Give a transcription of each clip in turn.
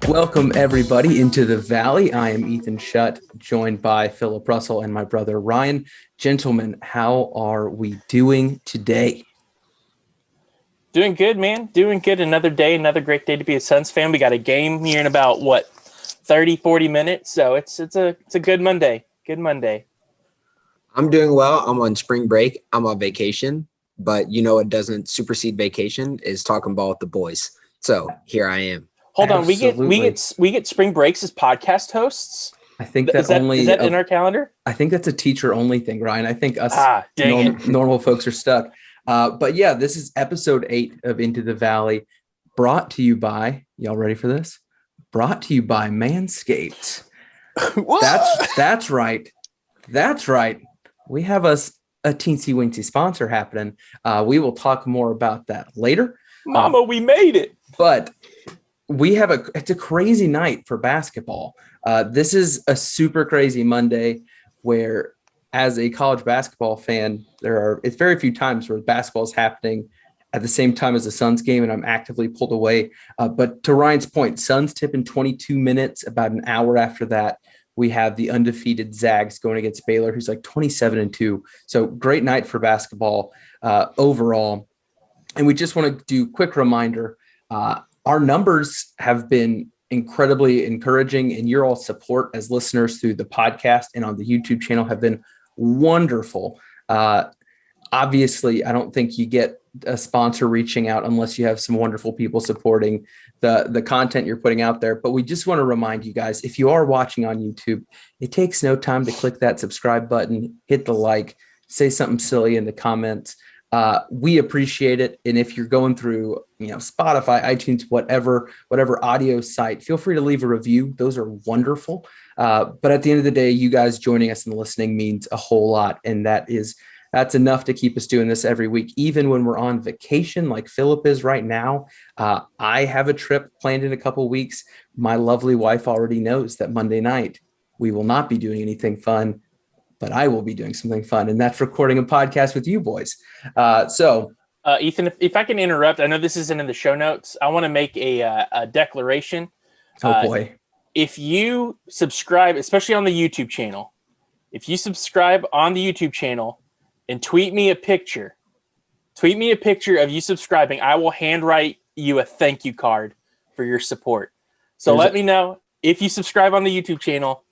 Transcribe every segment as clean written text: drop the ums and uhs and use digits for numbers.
Welcome, everybody, into the Valley. I am Ethan Shutt, joined by Philip Russell and my brother Ryan. Gentlemen, how are we doing today? Doing good, man. Doing good. Another day, another great day to be a Suns fan. We got a game here in about, 30, 40 minutes. So it's a good Monday. Good Monday. I'm doing well. I'm on spring break. I'm on vacation. But you know what doesn't supersede vacation is talking ball with the boys. So here I am. Hold on, Absolutely. we get spring breaks as podcast hosts. I think that is that in our calendar? I think that's a teacher only thing, Ryan. I think us normal folks are stuck. But yeah, this is episode 8 of Into the Valley, brought to you by, y'all ready for this? Brought to you by Manscaped. That's right. That's right. We have us a teensy weensy sponsor happening. We will talk more about that later. Mama, we made it. But it's a crazy night for basketball. This is a super crazy Monday where, as a college basketball fan, it's very few times where basketball is happening at the same time as the Suns game, and I'm actively pulled away. But to Ryan's point, Suns tip in 22 minutes. About an hour after that, we have the undefeated Zags going against Baylor, who's like 27-2. So great night for basketball overall. And we just want to do a quick reminder. Our numbers have been incredibly encouraging, and your all support as listeners through the podcast and on the YouTube channel have been wonderful. Obviously, I don't think you get a sponsor reaching out unless you have some wonderful people supporting the content you're putting out there. But we just want to remind you guys, if you are watching on YouTube, it takes no time to click that subscribe button, hit the like, say something silly in the comments. We appreciate it. And if you're going through, Spotify, iTunes, whatever audio site, feel free to leave a review. Those are wonderful. But at the end of the day, you guys joining us and listening means a whole lot. And that's enough to keep us doing this every week, even when we're on vacation, like Philip is right now. I have a trip planned in a couple of weeks. My lovely wife already knows that Monday night we will not be doing anything fun, but I will be doing something fun, and that's recording a podcast with you boys. Ethan, if I can interrupt, I know this isn't in the show notes. I want to make a declaration. Oh, boy. If you subscribe, especially on the YouTube channel, and tweet me a picture of you subscribing, I will handwrite you a thank you card for your support. So let me know if you subscribe on the YouTube channel.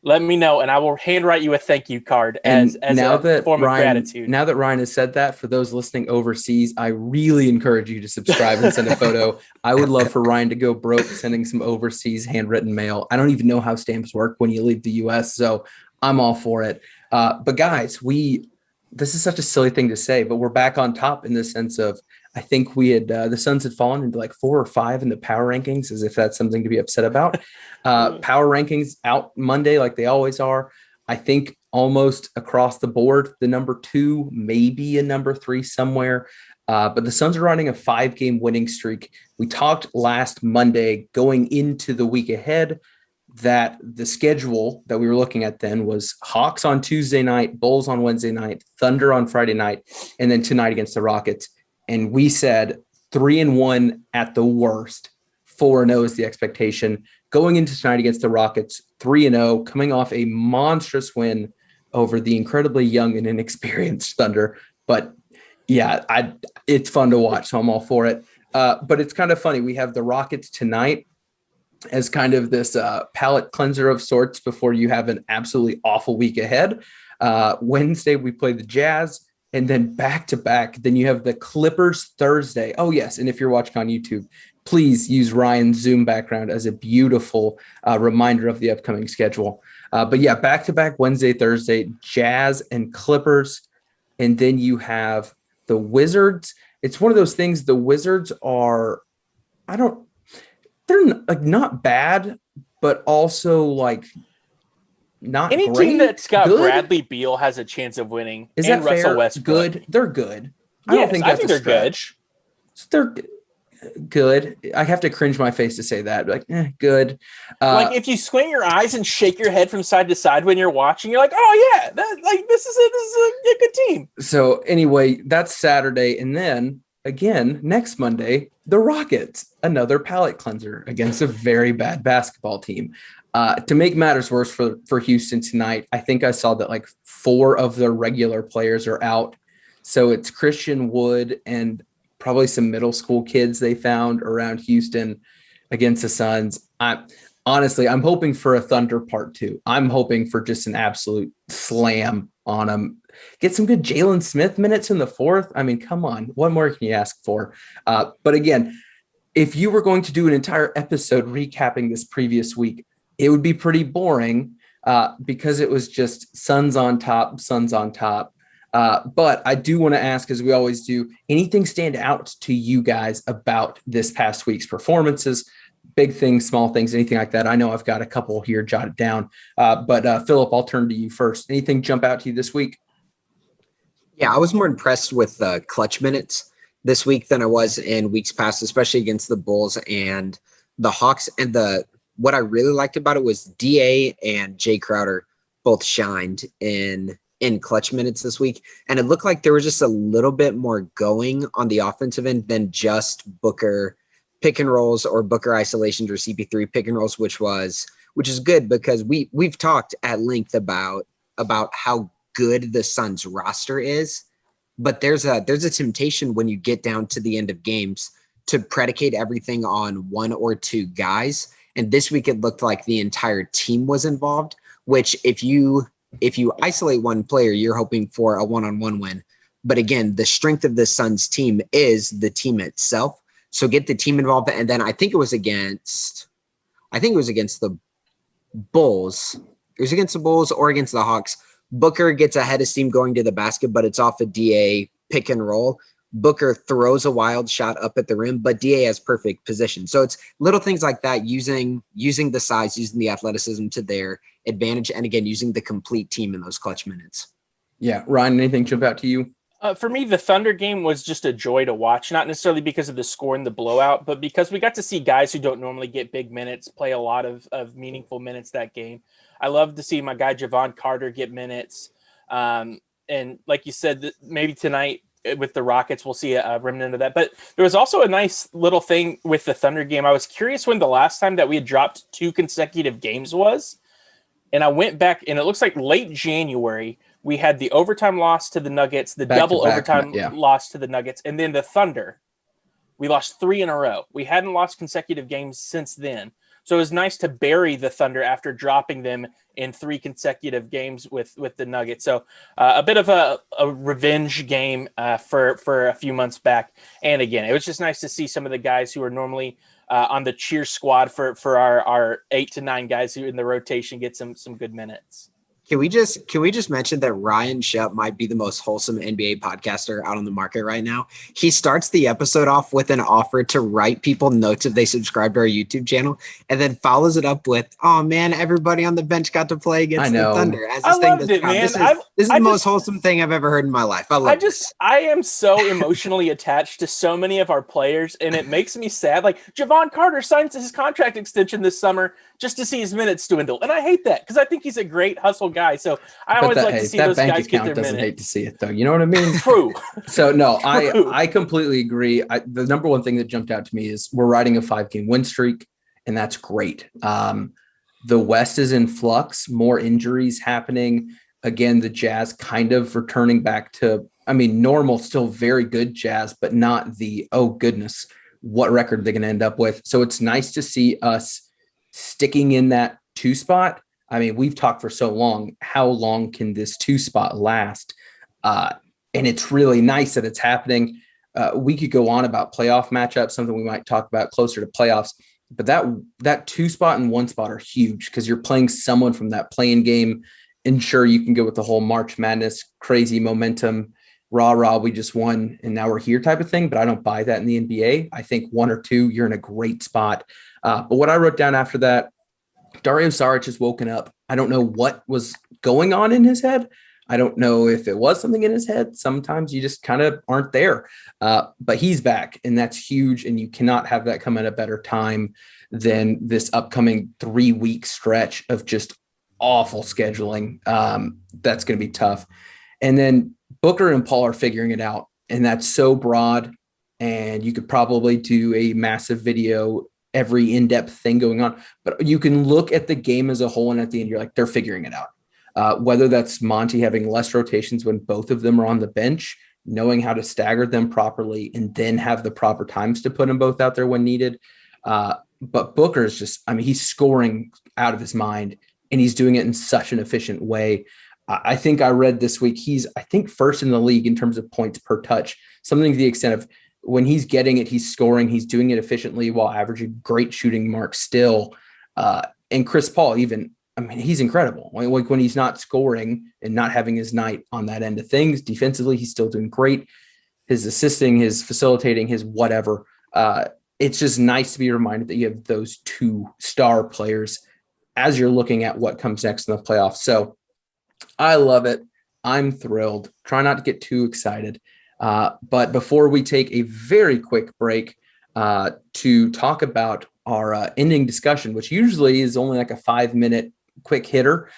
Let me know, and I will handwrite you a thank you card as a form of gratitude. Now that Ryan has said that, for those listening overseas, I really encourage you to subscribe and send a photo. I would love for Ryan to go broke sending some overseas handwritten mail. I don't even know how stamps work when you leave the U.S., so I'm all for it. But guys, this is such a silly thing to say, but we're back on top in the sense of, I think we had the Suns had fallen into like 4 or 5 in the power rankings, as if that's something to be upset about. Power rankings out Monday, like they always are. I think almost across the board, the number 2, maybe a number 3 somewhere. But the Suns are running a 5-game winning streak. We talked last Monday going into the week ahead that the schedule that we were looking at then was Hawks on Tuesday night, Bulls on Wednesday night, Thunder on Friday night, and then tonight against the Rockets. And we said 3-1 at the worst, 4-0 is the expectation. Going into tonight against the Rockets, 3-0, coming off a monstrous win over the incredibly young and inexperienced Thunder. But yeah, it's fun to watch, so I'm all for it. But it's kind of funny. We have the Rockets tonight as kind of this palate cleanser of sorts before you have an absolutely awful week ahead. Wednesday, we play the Jazz. And then back-to-back, then you have the Clippers Thursday. Oh, yes, and if you're watching on YouTube, please use Ryan's Zoom background as a beautiful reminder of the upcoming schedule. But yeah, back-to-back Wednesday, Thursday, Jazz and Clippers. And then you have the Wizards. It's one of those things, the Wizards are, they're like not bad, but also like not any great. Team that's got good. Bradley Beal has a chance of winning. Is and that Russell fair? Westbrook. Good. They're good. I don't think they're stretch. Good. They're good. I have to cringe my face to say that. Like, good. Like if you squint your eyes and shake your head from side to side when you're watching, you're like, oh yeah, this is a good team. So anyway, that's Saturday, and then again, next Monday, the Rockets, another palate cleanser against a very bad basketball team. To make matters worse for Houston tonight, I think I saw that like 4 of their regular players are out. So it's Christian Wood and probably some middle school kids they found around Houston against the Suns. Honestly, I'm hoping for a Thunder part 2. I'm hoping for just an absolute slam on them. Get some good Jalen Smith minutes in the fourth. I mean, come on. What more can you ask for? But again, if you were going to do an entire episode recapping this previous week, it would be pretty boring because it was just Suns on top, Suns on top. But I do want to ask, as we always do, anything stand out to you guys about this past week's performances? Big things, small things, anything like that. I know I've got a couple here jotted down. But Philip, I'll turn to you first. Anything jump out to you this week? Yeah, I was more impressed with clutch minutes this week than I was in weeks past, especially against the Bulls and the Hawks. And what I really liked about it was DA and Jay Crowder both shined in clutch minutes this week. And it looked like there was just a little bit more going on the offensive end than just Booker pick and rolls or Booker isolations or CP3 pick and rolls, which is good because we've talked at length about how good the Suns roster is, but there's a temptation when you get down to the end of games to predicate everything on 1 or 2 guys. And this week it looked like the entire team was involved, which if you isolate one player, you're hoping for a one-on-one win. But again, the strength of the Suns team is the team itself. So get the team involved. And then I think it was against the Bulls. It was against the Bulls or against the Hawks. Booker gets ahead of steam going to the basket, but it's off a DA pick and roll. Booker throws a wild shot up at the rim, but DA has perfect position. So it's little things like that, using the size, using the athleticism to their advantage. And again, using the complete team in those clutch minutes. Yeah. Ryan, anything jump out to you? For me, the Thunder game was just a joy to watch, not necessarily because of the score and the blowout, but because we got to see guys who don't normally get big minutes play a lot of meaningful minutes that game. I love to see my guy Javon Carter get minutes. And like you said, maybe tonight with the Rockets, we'll see a remnant of that. But there was also a nice little thing with the Thunder game. I was curious when the last time that we had dropped 2 consecutive games was. And I went back, and it looks like late January, we had the overtime loss to the Nuggets, the double overtime loss to the Nuggets, and then the Thunder. We lost 3 in a row. We hadn't lost consecutive games since then. So it was nice to bury the Thunder after dropping them in 3 consecutive games with the Nuggets. So a bit of a revenge game for a few months back. And again, it was just nice to see some of the guys who are normally on the cheer squad for our 8 to 9 guys who in the rotation get some good minutes. Can we just mention that Ryan Shutt might be the most wholesome NBA podcaster out on the market right now? He starts the episode off with an offer to write people notes if they subscribe to our YouTube channel, and then follows it up with, "Oh man, everybody on the bench got to play against the Thunder." As this I thing loved it, man. This is the most wholesome thing I've ever heard in my life. I am so emotionally attached to so many of our players, and it makes me sad. Like Javon Carter signs his contract extension this summer just to see his minutes dwindle, and I hate that because I think he's a great hustle guy. So I always like to see those guys get their minutes. Hate to see it though. You know what I mean? True. So no, I completely agree. The number one thing that jumped out to me is we're riding a 5-game win streak, and that's great. The West is in flux, more injuries happening. Again, the Jazz kind of returning back to, normal, still very good Jazz, but not the, oh goodness, what record they're going to end up with. So it's nice to see us sticking in that 2 spot. We've talked for so long, how long can this 2 spot last? And it's really nice that it's happening. We could go on about playoff matchups, something we might talk about closer to playoffs, but that 2 spot and 1 spot are huge because you're playing someone from that play-in game. And sure, you can go with the whole March Madness, crazy momentum, rah, we just won and now we're here type of thing, but I don't buy that in the NBA. I think 1 or 2, you're in a great spot. But what I wrote down after that, Dario Saric has woken up. I don't know what was going on in his head. I don't know if it was something in his head. Sometimes you just kind of aren't there. But he's back, and that's huge, and you cannot have that come at a better time than this upcoming 3-week stretch of just awful scheduling. That's going to be tough. And then Booker and Paul are figuring it out, and that's so broad. and you could probably do a massive video, every in-depth thing going on, but you can look at the game as a whole, and at the end, you're like, they're figuring it out. Whether that's Monty having less rotations when both of them are on the bench, knowing how to stagger them properly, and then have the proper times to put them both out there when needed. But Booker's just, I mean, he's scoring out of his mind, and he's doing it in such an efficient way. I think I read this week, he's, I think, first in the league in terms of points per touch, something to the extent of when he's getting it, he's scoring, he's doing it efficiently while averaging great shooting marks still. And Chris Paul, even, I mean, he's incredible. Like when he's not scoring and not having his night on that end of things, defensively, he's still doing great. His assisting, his facilitating, his whatever. It's just nice to be reminded that you have those two star players as you're looking at what comes next in the playoffs. So I love it. I'm thrilled. Try not to get too excited. But before we take a very quick break to talk about our ending discussion, which usually is only like a 5-minute quick hitter,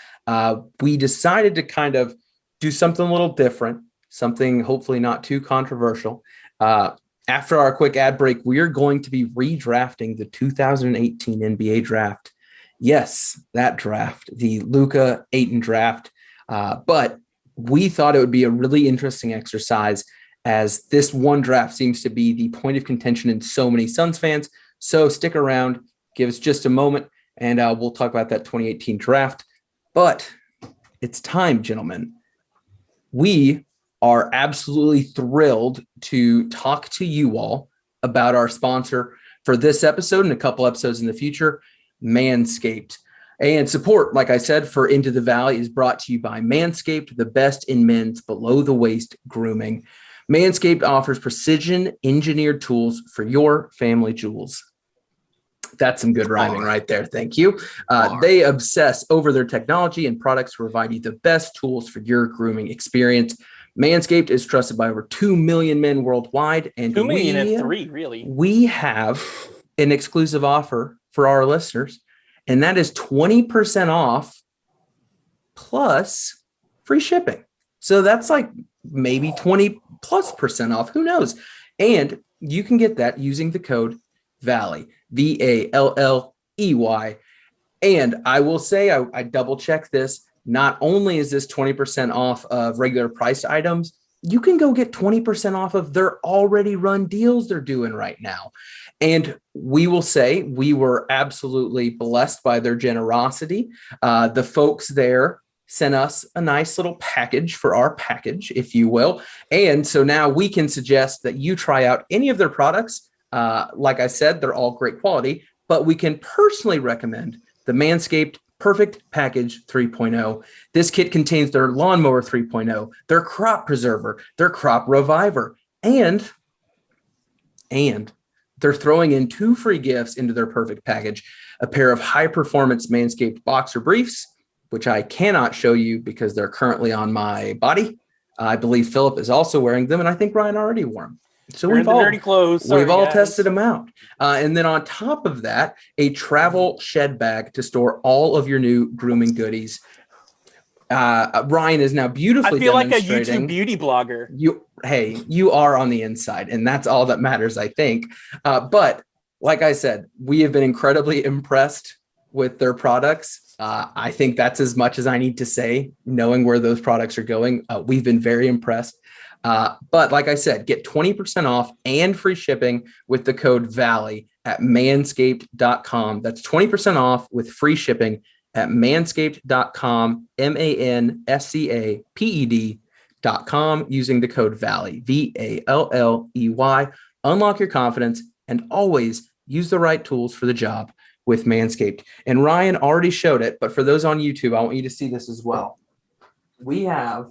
we decided to kind of do something a little different, something hopefully not too controversial. After our quick ad break, we are going to be redrafting the 2018 NBA draft. Yes, that draft, the Luka Ayton draft. But we thought it would be a really interesting exercise, as this one draft seems to be the point of contention in so many Suns fans. So stick around, give us just a moment, and we'll talk about that 2018 draft. But it's time, gentlemen. We are absolutely thrilled to talk to you all about our sponsor for this episode and a couple episodes in the future, Manscaped. And support, like I said, for Into the Valley is brought to you by Manscaped, the best in men's below-the-waist grooming. Manscaped offers precision-engineered tools for your family jewels. That's some good rhyming right there. Thank you. They obsess over their technology and products to provide you the best tools for your grooming experience. Manscaped is trusted by over 2 million men worldwide. And 2 million and 3, really. We have an exclusive offer for our listeners, and that is 20% off plus free shipping. So that's like maybe 20+% off. Who knows? And you can get that using the code VALLEY, VALLEY. And I will say, I double check this. Not only is this 20% off of regular priced items, you can go get 20% off of their already run deals they're doing right now. And we will say we were absolutely blessed by their generosity. The folks there sent us a nice little package for our package, if you will. And so now we can suggest that you try out any of their products. Like I said, they're all great quality, but we can personally recommend the Manscaped Perfect Package 3.0. This kit contains their Lawnmower 3.0, their Crop Preserver, their Crop Reviver, and they're throwing in 2 free gifts into their Perfect Package, a pair of high-performance Manscaped boxer briefs, which I cannot show you because they're currently on my body. I believe Philip is also wearing them, and I think Ryan already wore them. So we've all dirty clothes. We've all tested them out. And then on top of that, a travel shed bag to store all of your new grooming goodies. Ryan is now beautifully I feel like a demonstrating. YouTube beauty blogger. You are on the inside, and that's all that matters, I think. But like I said, we have been incredibly impressed with their products. I think that's as much as I need to say, knowing where those products are going. We've been very impressed. But like I said, get 20% off and free shipping with the code VALLEY at manscaped.com. That's 20% off with free shipping at manscaped.com, manscaped.com, using the code VALLEY, VALLEY. Unlock your confidence and always use the right tools for the job with Manscaped. And Ryan already showed it, but for those on YouTube, I want you to see this as well. We have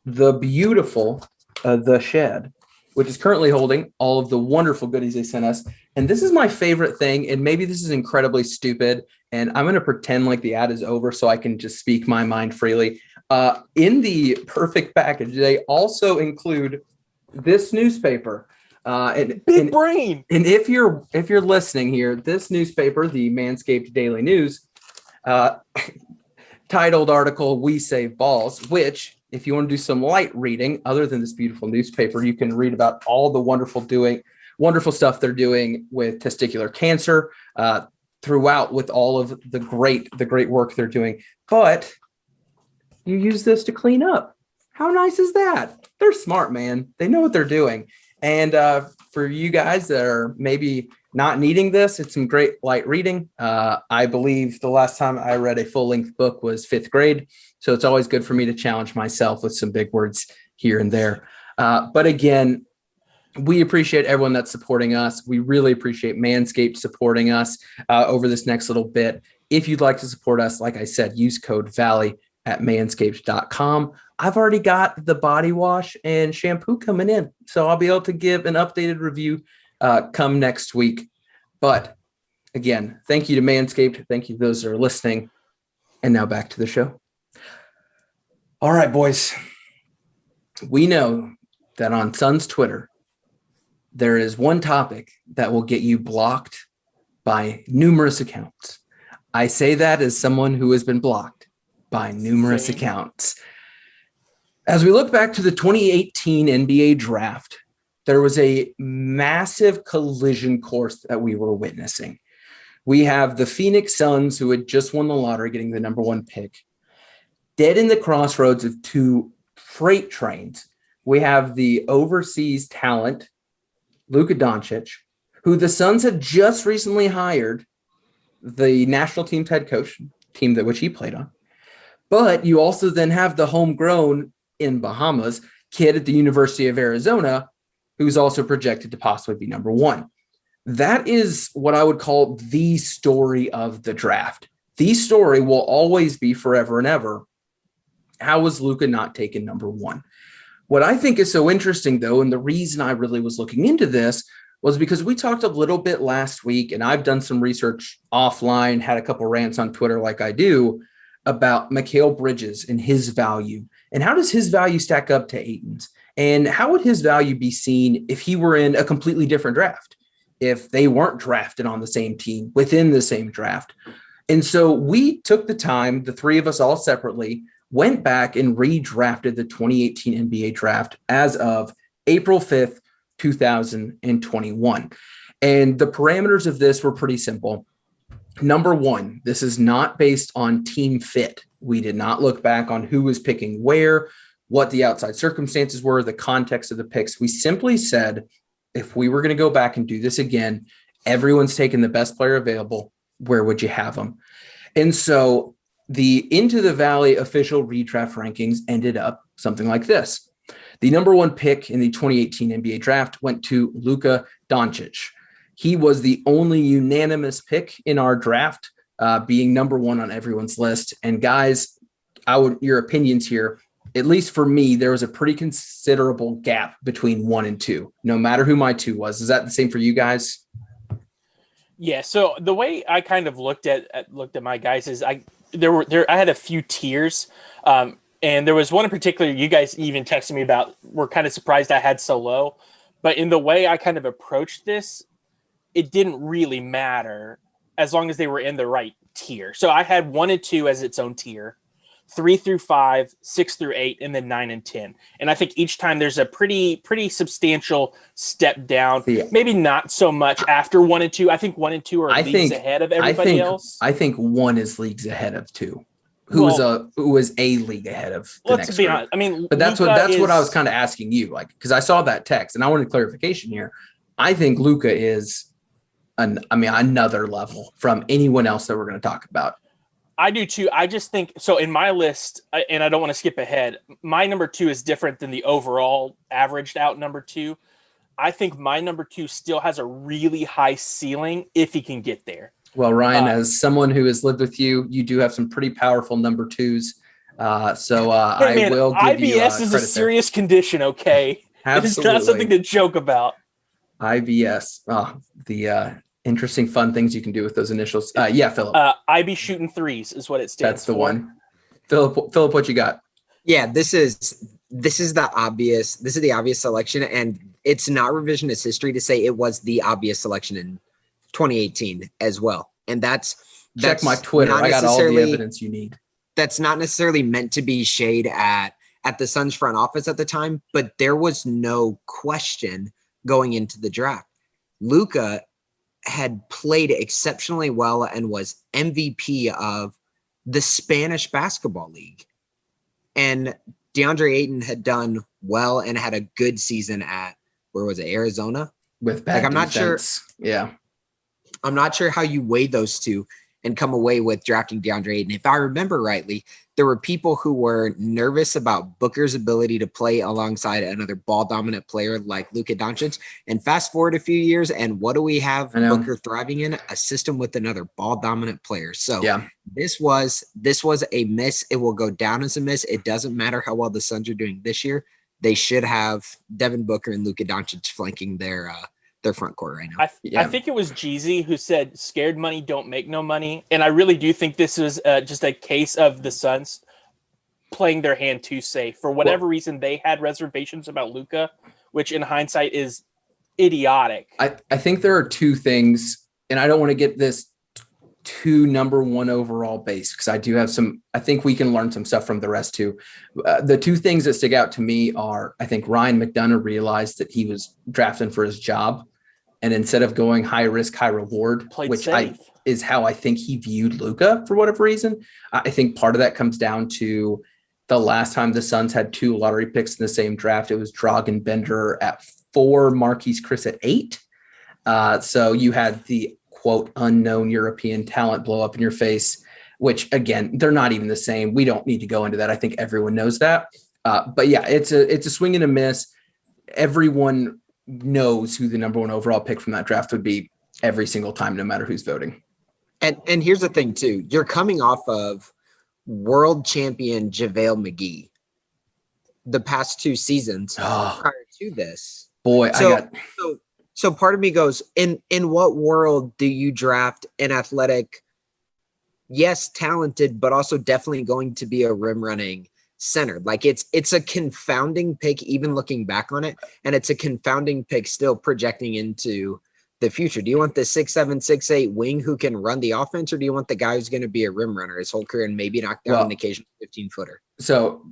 the beautiful The Shed, which is currently holding all of the wonderful goodies they sent us. And this is my favorite thing, and maybe this is incredibly stupid, and I'm going to pretend like the ad is over so I can just speak my mind freely. In the Perfect Package, they also include this newspaper. Big brain. And if you're listening here, this newspaper, the Manscaped Daily News, titled article, "We Save Balls," which if you want to do some light reading, other than this beautiful newspaper, you can read about all the wonderful stuff they're doing with testicular cancer throughout, with all of the great work they're doing. But you use this to clean up. How nice is that? They're smart, man. They know what they're doing. And for you guys that are maybe not needing this, it's some great light reading. I believe the last time I read a full-length book was 5th grade. So it's always good for me to challenge myself with some big words here and there. But again, we appreciate everyone that's supporting us. We really appreciate Manscaped supporting us over this next little bit. If you'd like to support us, like I said, use code VALLEY at manscaped.com. I've already got the body wash and shampoo coming in, so I'll be able to give an updated review come next week. But again, thank you to Manscaped. Thank you to those that are listening. And now back to the show. All right, boys. We know that on Sun's Twitter, there is one topic that will get you blocked by numerous accounts. I say that as someone who has been blocked by numerous accounts. As we look back to the 2018 NBA draft, there was a massive collision course that we were witnessing. We have the Phoenix Suns, who had just won the lottery, getting the number 1 pick, dead in the crossroads of 2 freight trains. We have the overseas talent, Luka Doncic, who the Suns had just recently hired the national team's head coach, team that which he played on. But you also then have the homegrown in Bahamas kid at the University of Arizona, who's also projected to possibly be number 1. That is what I would call the story of the draft. The story will always be forever and ever. How was Luka not taken number 1? What I think is so interesting, though, and the reason I really was looking into this was because we talked a little bit last week, and I've done some research offline, had a couple rants on Twitter like I do, about Mikal Bridges and his value. And how does his value stack up to Ayton's? And how would his value be seen if he were in a completely different draft, if they weren't drafted on the same team within the same draft? And so we took the time, the 3 of us all separately, went back and redrafted the 2018 NBA draft as of April 5th, 2021. And the parameters of this were pretty simple. Number 1, this is not based on team fit. We did not look back on who was picking where, what the outside circumstances were, the context of the picks. We simply said, if we were going to go back and do this again, everyone's taken the best player available. Where would you have them? And so the Into the Valley official redraft rankings ended up something like this. The number 1 pick in the 2018 NBA draft went to Luka Doncic. He was the only unanimous pick in our draft, being number 1 on everyone's list. And guys, your opinions here, at least for me, there was a pretty considerable gap between 1 and 2, no matter who my 2 was. Is that the same for you guys? Yeah. So the way I kind of looked at my guys is I had a few tiers. And there was one in particular you guys even texted me about, were kind of surprised I had so low. But in the way I kind of approached this, it didn't really matter as long as they were in the right tier. So I had 1 and 2 as its own tier, 3 through 5, 6 through 8, and then 9 and 10. And I think each time there's a pretty substantial step down. Yeah. Maybe not so much after 1 and 2. I think 1 and 2 are leagues ahead of everybody else. I think 1 is leagues ahead of 2. Who was a league ahead of the next group. Honest. I mean, but that's what I was kind of asking you, like, because I saw that text and I wanted clarification here. I think Luka is another level from anyone else that we're going to talk about. I do too. I just think so. In my list, and I don't want to skip ahead, my number 2 is different than the overall averaged out number 2. I think my number 2 still has a really high ceiling if he can get there. Well, Ryan, as someone who has lived with you, you do have some pretty powerful number 2s. I will give IBS you is a serious condition, okay? Absolutely. It's not something to joke about. IBS. The interesting, fun things you can do with those initials. Yeah, Philip. IB shooting threes is what it stands for. That's the one. Philip, what you got? Yeah, this is the obvious selection, and it's not revisionist history to say it was the obvious selection in 2018 as well. And that's check my Twitter. I got all the evidence you need. That's not necessarily meant to be shade at at the Suns front office at the time, but there was no question going into the draft. Luka had played exceptionally well and was MVP of the Spanish basketball league. And DeAndre Ayton had done well and had a good season at, where was it, Arizona? With bad I'm defense. not sure. Yeah. I'm not sure how you weigh those two and come away with drafting DeAndre Ayton. If I remember rightly, there were people who were nervous about Booker's ability to play alongside another ball-dominant player like Luka Doncic. And fast forward a few years, and what do we have Booker thriving in? A system with another ball-dominant player. So this was a miss. It will go down as a miss. It doesn't matter how well the Suns are doing this year. They should have Devin Booker and Luka Doncic flanking their front court right now. I think it was Jeezy who said scared money don't make no money. And I really do think this is just a case of the Suns playing their hand too safe. For whatever reason, they had reservations about Luka, which in hindsight is idiotic. I think there are two things, and I don't want to get this too number one overall base, because I think we can learn some stuff from the rest too. The two things that stick out to me are, I think Ryan McDonough realized that he was drafting for his job. And instead of going high risk, high reward, is how I think he viewed Luka for whatever reason. I think part of that comes down to the last time the Suns had two lottery picks in the same draft. It was Dragan Bender at 4, Marquise Chris at 8. So you had the quote unknown European talent blow up in your face, which again, they're not even the same. We don't need to go into that. I think everyone knows that. But yeah, it's a swing and a miss. Everyone knows who the number one overall pick from that draft would be every single time, no matter who's voting. And here's the thing too, you're coming off of world champion JaVale McGee the past 2 seasons prior to this. Boy, so part of me goes, in what world do you draft an athletic, yes, talented, but also definitely going to be a rim running center? Like it's a confounding pick, even looking back on it, and it's a confounding pick still projecting into the future. Do you want the 6'7", 6'8" wing who can run the offense, or do you want the guy who's going to be a rim runner his whole career and maybe knock down an occasional 15-footer? So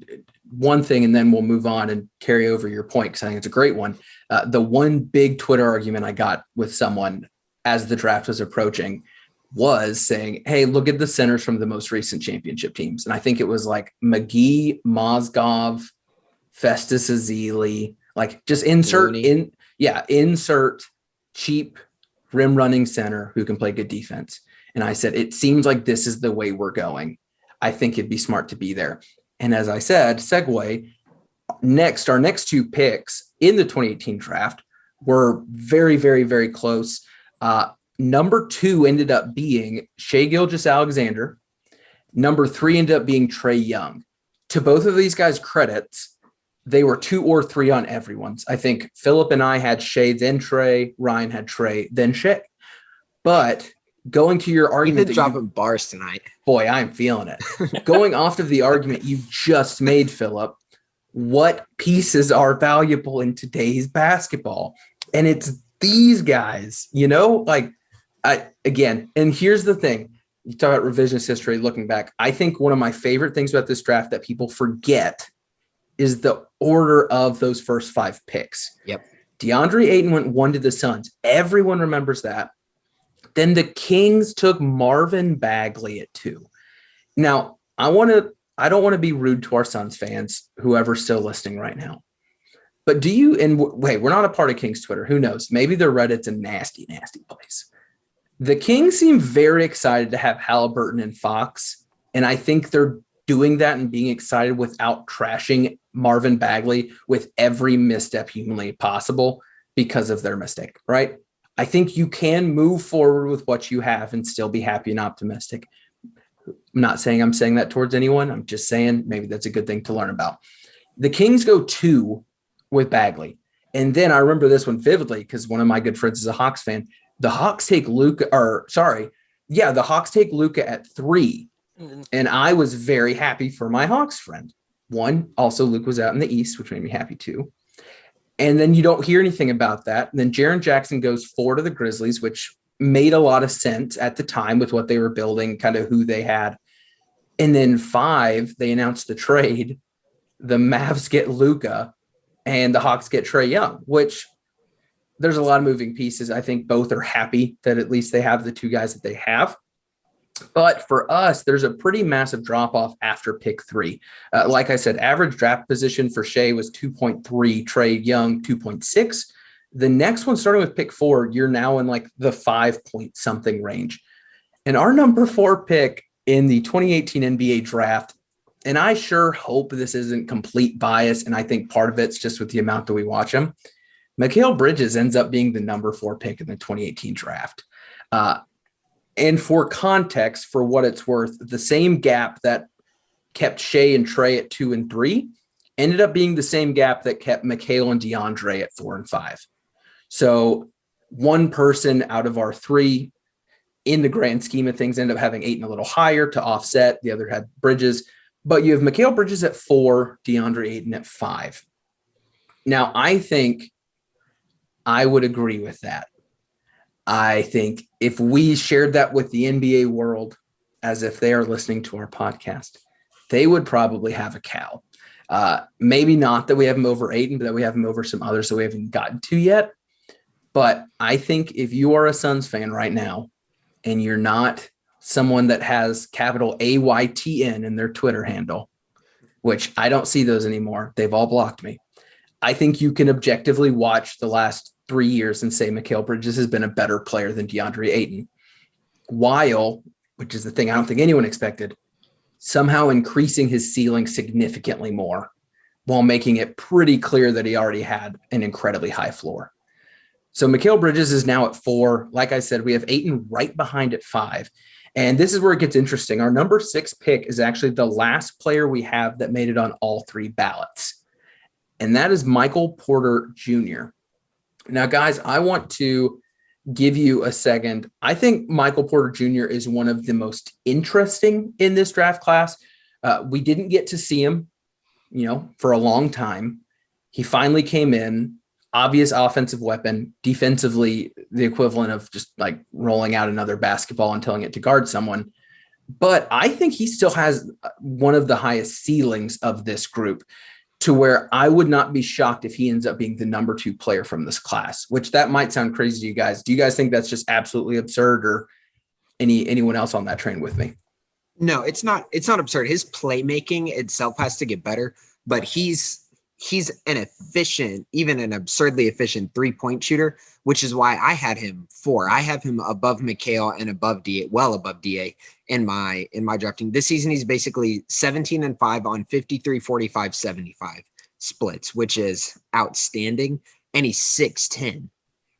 one thing, and then we'll move on and carry over your point, because I think it's a great one. The one big Twitter argument I got with someone as the draft was approaching was saying, hey, look at the centers from the most recent championship teams. And I think it was like McGee, Mozgov, Festus Ezeli, like just insert cheap rim running center who can play good defense. And I said, it seems like this is the way we're going. I think it'd be smart to be there. And as I said, segue, our next 2 picks in the 2018 draft were very, very, very close. Number 2 ended up being Shai Gilgeous-Alexander. Number 3 ended up being Trae Young. To both of these guys' credits, they were 2 or 3 on everyone's. I think Philip and I had Shai, then Trae. Ryan had Trae, then Shai. But going to your argument, You've been dropping bars tonight. Boy, I'm feeling it. Going off of the argument you just made, Philip, what pieces are valuable in today's basketball? And it's these guys, and here's the thing. You talk about revisionist history, looking back. I think one of my favorite things about this draft that people forget is the order of those first 5 picks. Yep. DeAndre Ayton went 1 to the Suns. Everyone remembers that. Then the Kings took Marvin Bagley at 2. Now, I don't want to be rude to our Suns fans, whoever's still listening right now. But we're not a part of Kings Twitter. Who knows? Maybe their Reddit's a nasty, nasty place. The Kings seem very excited to have Halliburton and Fox. And I think they're doing that and being excited without trashing Marvin Bagley with every misstep humanly possible because of their mistake, right? I think you can move forward with what you have and still be happy and optimistic. I'm not saying I'm saying that towards anyone. I'm just saying maybe that's a good thing to learn about. The Kings go 2 with Bagley. And then I remember this one vividly because one of my good friends is a Hawks fan. The Hawks take Luka at 3. And I was very happy for my Hawks friend. One, also Luke was out in the East, which made me happy too. And then you don't hear anything about that. And then Jaron Jackson goes 4 to the Grizzlies, which made a lot of sense at the time with what they were building, kind of who they had. And then 5, they announced the trade. the Mavs get Luka and the Hawks get Trae Young, which there's a lot of moving pieces. I think both are happy that at least they have the two guys that they have. But for us, there's a pretty massive drop-off after pick 3. Like I said, average draft position for Shea was 2.3, Trae Young 2.6. The next one, starting with pick 4, you're now in like the 5-point-something range. And our number 4 pick in the 2018 NBA draft, and I sure hope this isn't complete bias, and I think part of it's just with the amount that we watch him, Mikal Bridges ends up being the number 4 pick in the 2018 draft. And for context, for what it's worth, the same gap that kept Shea and Trae at 2 and 3 ended up being the same gap that kept Mikal and DeAndre at 4 and 5. So one person out of our 3 in the grand scheme of things ended up having 8 and a little higher to offset. The other had Bridges, but you have Mikal Bridges at 4, DeAndre Ayton at 5. Now, I think I would agree with that. I think if we shared that with the NBA world, as if they are listening to our podcast, they would probably have a cow. Maybe not that we have him over Ayton, but that we have him over some others that we haven't gotten to yet. But I think if you are a Suns fan right now and you're not someone that has capital AYTN in their Twitter handle, which I don't see those anymore, they've all blocked me. I think you can objectively watch the last 3 years and say Mikal Bridges has been a better player than DeAndre Ayton, while, which is the thing I don't think anyone expected, somehow increasing his ceiling significantly more while making it pretty clear that he already had an incredibly high floor. So Mikal Bridges is now at 4. Like I said, we have Ayton right behind at 5. And this is where it gets interesting. Our number 6 pick is actually the last player we have that made it on all 3 ballots. And that is Michael Porter Jr. Now, guys, I want to give you a second. I think Michael Porter Jr. is one of the most interesting in this draft class. We didn't get to see him, for a long time. He finally came in, obvious offensive weapon, defensively, the equivalent of just like rolling out another basketball and telling it to guard someone. But I think he still has one of the highest ceilings of this group, to where I would not be shocked if he ends up being the number 2 player from this class, which that might sound crazy to you guys. Do you guys think that's just absolutely absurd, or anyone else on that train with me? No, it's not absurd. His playmaking itself has to get better, but he's an efficient, even an absurdly efficient 3-point shooter, which is why I had him 4. I have him above Mikal and above DA, well above DA in my drafting. This season, he's basically 17-5 on 53, 45, 75 splits, which is outstanding. And he's 6'10".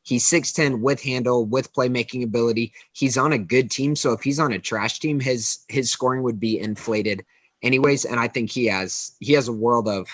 He's 6'10" with handle, with playmaking ability. He's on a good team. So if he's on a trash team, his scoring would be inflated anyways. And I think he has a world of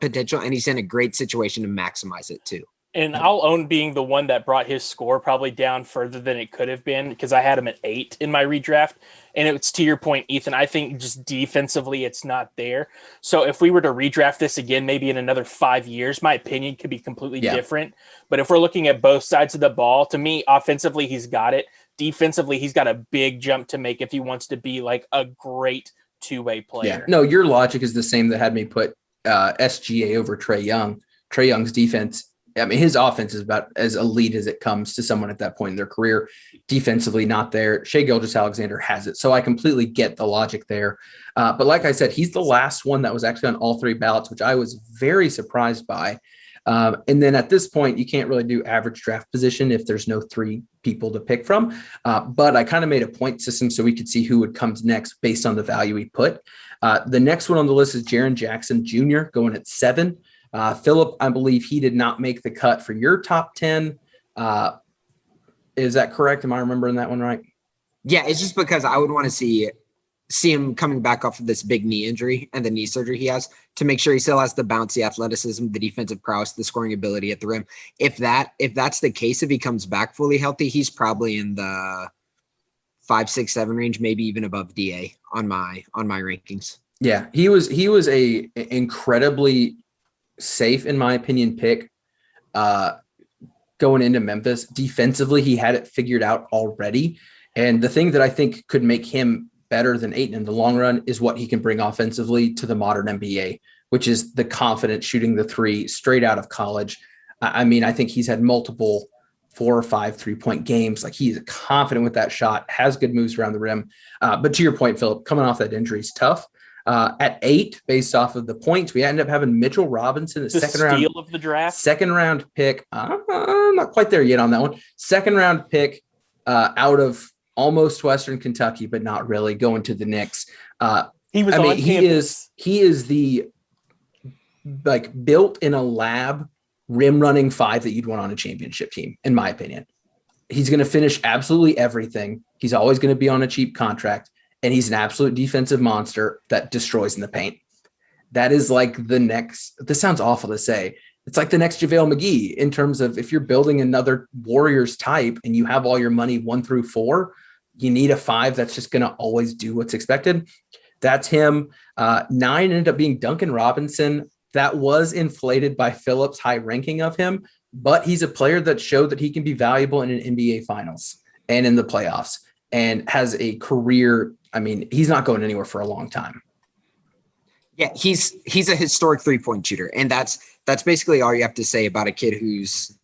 potential, and he's in a great situation to maximize it too. And I'll own being the one that brought his score probably down further than it could have been, because I had him at 8 in my redraft. And it's to your point, Ethan, I think just defensively it's not there. So if we were to redraft this again, maybe in another 5 years, my opinion could be completely different. But if we're looking at both sides of the ball, to me, offensively, he's got it. Defensively, he's got a big jump to make if he wants to be like a great two-way player. Yeah. No, your logic is the same that had me put SGA over Trae Young. Trae Young's defense, I mean, his offense is about as elite as it comes to someone at that point in their career. Defensively, not there. Shai Gilgeous-Alexander has it. So I completely get the logic there. But like I said, he's the last one that was actually on all 3 ballots, which I was very surprised by. And then at this point, you can't really do average draft position if there's no 3 people to pick from. But I kind of made a point system so we could see who would come next based on the value we put. The next one on the list is Jaron Jackson Jr. going at 7. Philip, I believe he did not make the cut for your top 10. Is that correct? Am I remembering that one right? Yeah, it's just because I would want to see him coming back off of this big knee injury and the knee surgery he has, to make sure he still has the bouncy athleticism, the defensive prowess, the scoring ability at the rim. If that's the case, if he comes back fully healthy, he's probably in the 5, 6, 7 range, maybe even above DA on my rankings. Yeah, he was a incredibly safe, in my opinion, pick going into Memphis. Defensively, he had it figured out already. And the thing that I think could make him better than Ayton in the long run is what he can bring offensively to the modern NBA. which is the confidence shooting the three straight out of college. I mean, I think he's had multiple 4 or 5 3-point games. Like, he's confident with that shot, has good moves around the rim. But to your point, Philip, coming off that injury is tough. At 8, based off of the points, we ended up having Mitchell Robinson, the second round of the draft, second round pick. I'm not quite there yet on that one. Second round pick out of almost Western Kentucky, but not really, going to the Knicks. He is the like built in a lab rim running 5 that you'd want on a championship team, in my opinion. He's going to finish absolutely everything. He's always going to be on a cheap contract, and he's an absolute defensive monster that destroys in the paint. That is like the next, this sounds awful to say, it's like the next JaVale McGee in terms of, if you're building another Warriors type and you have all your money 1 through 4, you need a 5 that's just going to always do what's expected. That's him. 9 ended up being Duncan Robinson. That was inflated by Phillips' high ranking of him, but he's a player that showed that he can be valuable in an NBA Finals and in the playoffs, and has a career. I mean, he's not going anywhere for a long time. Yeah, he's a historic 3-point shooter, and that's basically all you have to say about a kid who's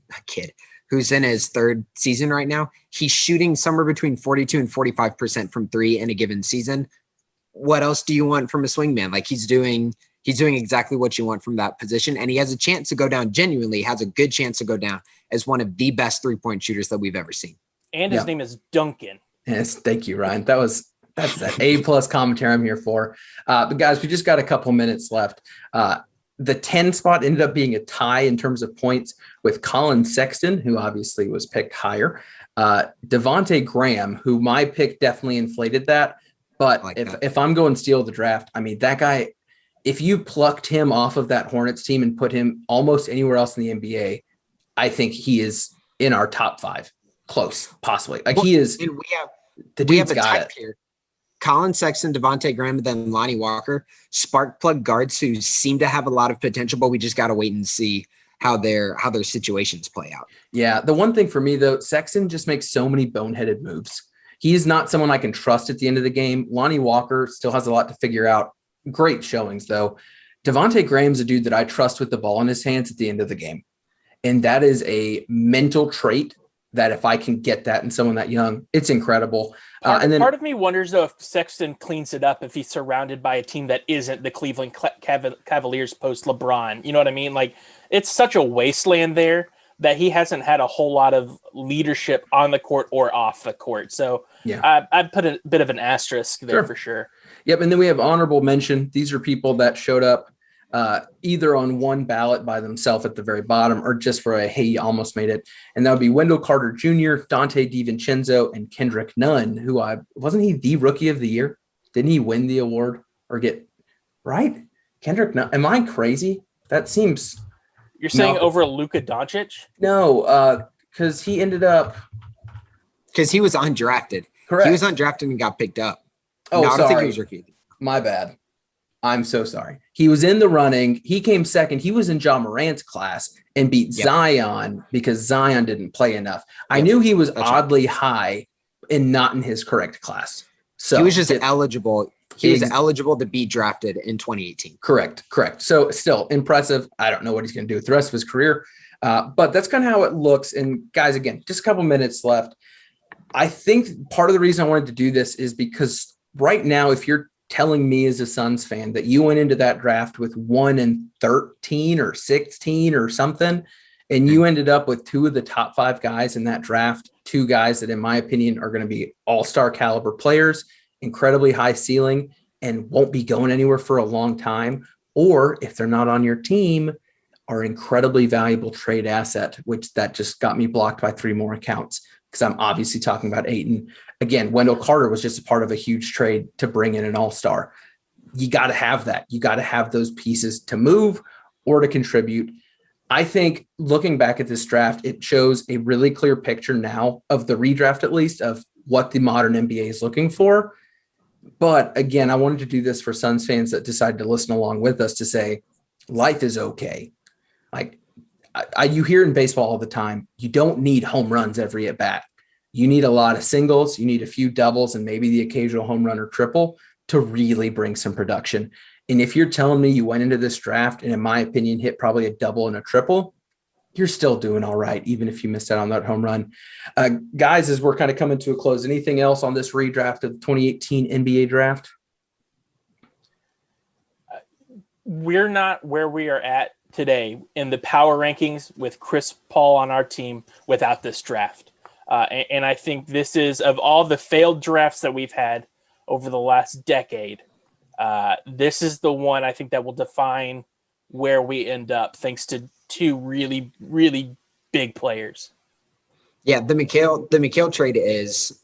in his 3rd season right now. He's shooting somewhere between 42 and 45% from 3 in a given season. What else do you want from a swingman? Like, he's doing exactly what you want from that position, and he has a chance to go down, genuinely has a good chance to go down as one of the best 3-point shooters that we've ever seen. And his name is Duncan. Yes, thank you, Ryan. That's that A+ commentary I'm here for. But guys, we just got a couple minutes left. The 10 spot ended up being a tie in terms of points with Colin Sexton, who obviously was picked higher. Devontae Graham, who my pick definitely inflated that. But if I'm going steal the draft, I mean, that guy, if you plucked him off of that Hornets team and put him almost anywhere else in the NBA, I think he is in our top 5. Close, possibly. Like, he is. And we have a type here. Colin Sexton, Devontae Graham, and then Lonnie Walker, spark plug guards who seem to have a lot of potential, but we just got to wait and see how their situations play out. Yeah, the one thing for me, though, Sexton just makes so many boneheaded moves. He is not someone I can trust at the end of the game. Lonnie Walker still has a lot to figure out. Great showings, though. Devontae Graham's a dude that I trust with the ball in his hands at the end of the game. And that is a mental trait that if I can get that in someone that young, it's incredible. Part of me wonders, though, if Sexton cleans it up if he's surrounded by a team that isn't the Cleveland Cavaliers post LeBron. You know what I mean? Like, it's such a wasteland there that he hasn't had a whole lot of leadership on the court or off the court. So yeah, I'd put a bit of an asterisk there for sure. Yep. And then we have honorable mention. These are people that showed up either on one ballot by themselves at the very bottom or just for a, hey, you almost made it. And that would be Wendell Carter Jr., Dante DiVincenzo, and Kendrick Nunn, who wasn't he the rookie of the year? Didn't he win the award or get right? Kendrick Nunn. Am I crazy? That seems. You're saying over Luka Doncic? No, because he ended up. Because he was undrafted. Correct. He was undrafted and got picked up. Oh, no, sorry. I don't think he was rookie. My bad. I'm so sorry. He was in the running. He came second. He was in Ja Morant's class and beat Zion because Zion didn't play enough. I knew he was oddly high and not in his correct class. So he was just eligible. He was eligible to be drafted in 2018. Correct. So still impressive. I don't know what he's going to do with the rest of his career, but that's kind of how it looks. And guys, again, just a couple minutes left. I think part of the reason I wanted to do this is because right now, if you're telling me as a Suns fan that you went into that draft with 1 and 13 or 16 or something, and you ended up with 2 of the top 5 guys in that draft, 2 guys that in my opinion are going to be all-star caliber players, incredibly high ceiling, and won't be going anywhere for a long time, or if they're not on your team, are incredibly valuable trade asset, which that just got me blocked by 3 more accounts because I'm obviously talking about Ayton. Again, Wendell Carter was just a part of a huge trade to bring in an all-star. You got to have that. You got to have those pieces to move or to contribute. I think looking back at this draft, it shows a really clear picture now of the redraft, at least, of what the modern NBA is looking for. But again, I wanted to do this for Suns fans that decided to listen along with us to say, life is okay. Like you hear in baseball all the time, you don't need home runs every at bat. You need a lot of singles, you need a few doubles, and maybe the occasional home run or triple to really bring some production. And if you're telling me you went into this draft and, in my opinion, hit probably a double and a triple, you're still doing all right, even if you missed out on that home run. Guys, as we're kind of coming to a close, anything else on this redraft of the 2018 NBA draft? We're not where we are at today in the power rankings with Chris Paul on our team without this draft. And I think this is, of all the failed drafts that we've had over the last decade, this is the one I think that will define where we end up, thanks to two really, really big players. Yeah, the Mikal trade is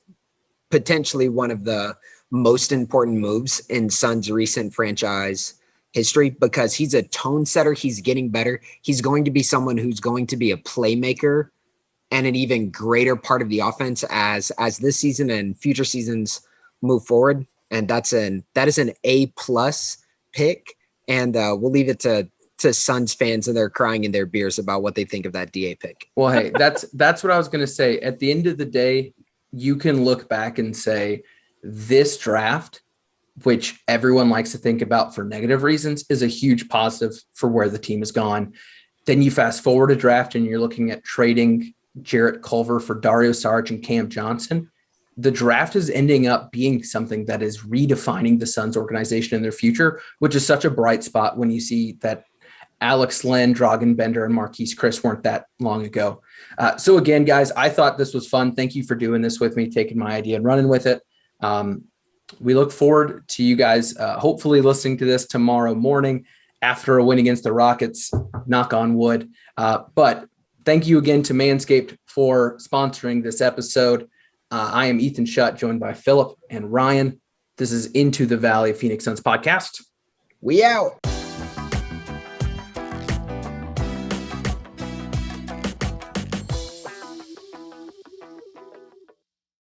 potentially one of the most important moves in Suns' recent franchise history, because he's a tone setter. He's getting better. He's going to be someone who's going to be a playmaker and an even greater part of the offense as this season and future seasons move forward. And that is an A+ pick. And we'll leave it to Suns fans, and they're crying in their beers about what they think of that DA pick. Well, hey, that's what I was going to say. At the end of the day, you can look back and say this draft, which everyone likes to think about for negative reasons, is a huge positive for where the team has gone. Then you fast forward a draft and you're looking at trading Jarrett Culver for Dario Saric and Cam Johnson. The draft is ending up being something that is redefining the Suns organization in their future, which is such a bright spot when you see that Alex Len, Dragan Bender, and Marquise Chris weren't that long ago. So again, guys, I thought this was fun. Thank you for doing this with me, taking my idea and running with it. We look forward to you guys hopefully listening to this tomorrow morning after a win against the Rockets, knock on wood. But thank you again to Manscaped for sponsoring this episode. I am Ethan Shutt, joined by Philip and Ryan. This is Into the Valley Phoenix Suns podcast. We out.